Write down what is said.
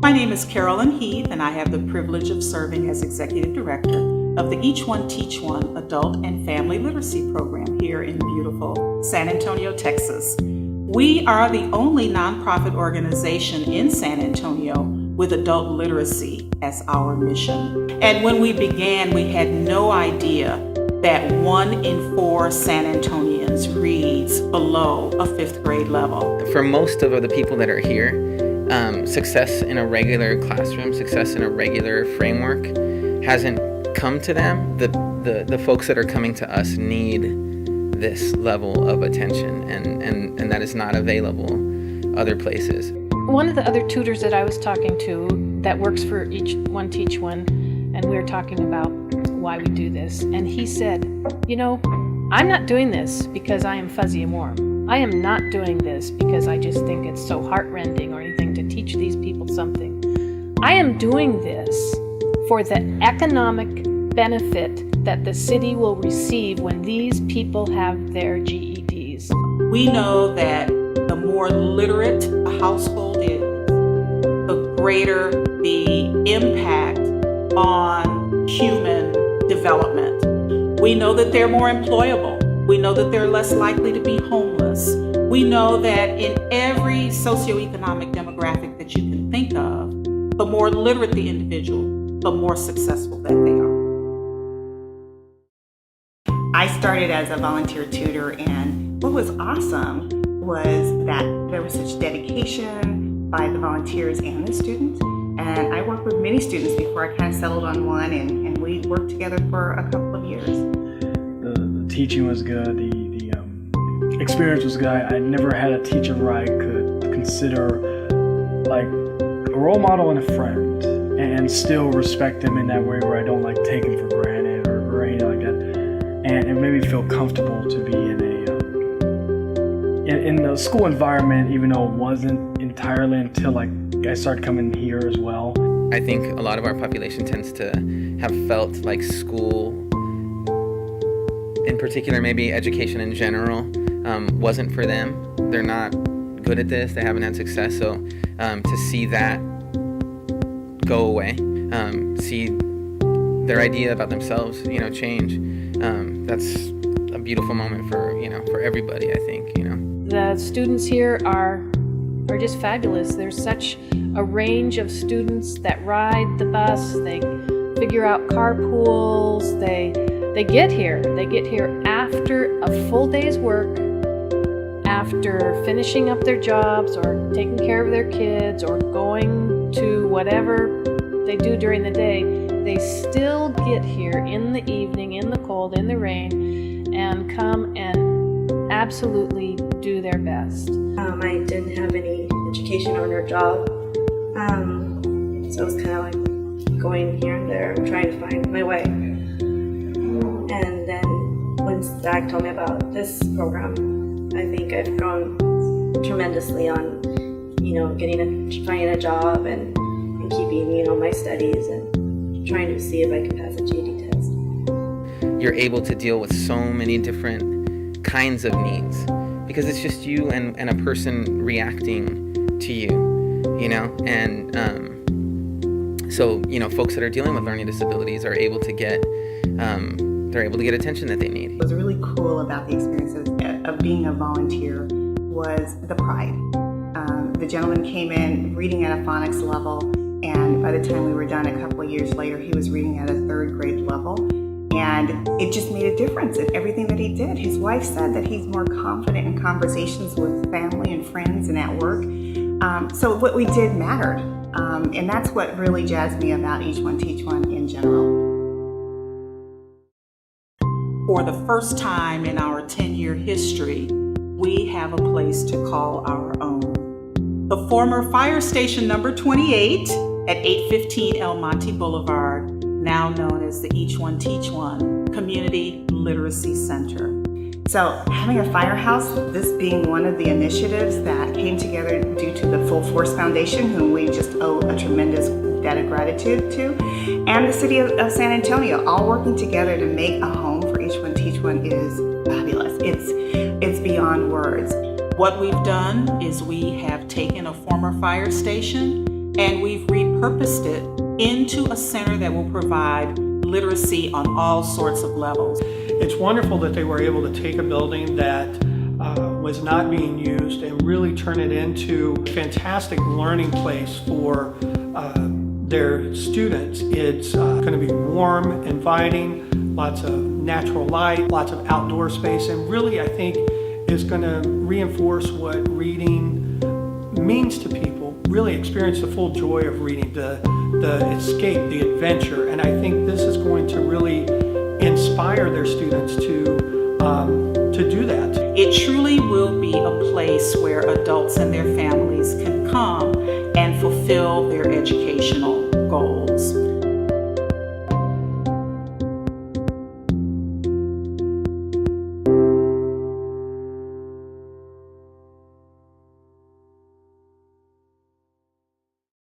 My name is Carolyn Heath, and I have the privilege of serving as Executive Director of the Each One Teach One Adult and Family Literacy Program here in beautiful San Antonio, Texas. We are the only nonprofit organization in San Antonio with adult literacy as our mission. And when we began, we had no idea that 1 in 4 San Antonians reads below a 5th grade level. For most of the people that are here, success in a regular classroom, success in a regular framework hasn't come to them. The folks that are coming to us need this level of attention, and that is not available other places. One of the other tutors that I was talking to that works for Each One Teach One, and we were talking about why we do this, and he said, I'm not doing this because I am fuzzy and warm. I am not doing this because I just think it's so heartrending or anything to teach these people something. I am doing this for the economic benefit that the city will receive when these people have their GEDs. We know that the more literate a household is, the greater the impact on human development. We know that they're more employable. We know that they're less likely to be homeless. We know that in every socioeconomic demographic that you can think of, the more literate the individual, the more successful that they are. I started as a volunteer tutor, and what was awesome was that there was such dedication by the volunteers and the students. And I worked with many students before I kind of settled on one, and we worked together for a couple of years. The teaching was good, the experience was good. I never had a teacher where I could consider like a role model and a friend, and still respect them in that way where I don't take them for granted or anything like that. And it made me feel comfortable to be in the school environment, even though it wasn't entirely until I started coming here as well. I think a lot of our population tends to have felt like school, in particular, maybe education in general, wasn't for them. They're not good at this. They haven't had success. So to see that go away, see their idea about themselves, change, that's a beautiful moment for everybody, I think, The students here are just fabulous. There's such a range of students that ride the bus. They figure out carpools. They get here. They get here after a full day's work, after finishing up their jobs or taking care of their kids or going to whatever they do during the day. They still get here in the evening, in the cold, in the rain, and come and absolutely do their best. I didn't have any education or no job, so it was kind of like going here and there, trying to find my way. And then when Zach told me about this program, I think I've grown tremendously on, finding a job and keeping, my studies and trying to see if I can pass a GED test. You're able to deal with so many different kinds of needs because it's just you and a person reacting to you, and so folks that are dealing with learning disabilities are able to get attention that they need. What was really cool about the experience of being a volunteer was the pride. The gentleman came in reading at a phonics level, and by the time we were done a couple of years later, he was reading at a 3rd grade level. And it just made a difference in everything that he did. His wife said that he's more confident in conversations with family and friends and at work. So what we did mattered. And that's what really jazzed me about Each One Teach One in general. For the first time in our 10-year history, we have a place to call our own. The former fire station number 28 at 815 El Monte Boulevard, now known as the Each One Teach One Community Literacy Center. So having a firehouse, this being one of the initiatives that came together due to the Full Force Foundation, whom we just owe a tremendous debt of gratitude to, and the city of San Antonio, all working together to make a home for Each One Teach One is fabulous. It's beyond words. What we've done is we have taken a former fire station and we've repurposed it into a center that will provide literacy on all sorts of levels. It's wonderful that they were able to take a building that was not being used and really turn it into a fantastic learning place for their students. It's going to be warm, inviting, lots of natural light, lots of outdoor space, and really I think is going to reinforce what reading means to people. Really experience the full joy of reading, the escape, the adventure, and I think this is going to really inspire their students to do that. It truly will be a place where adults and their families can come and fulfill their educational goals.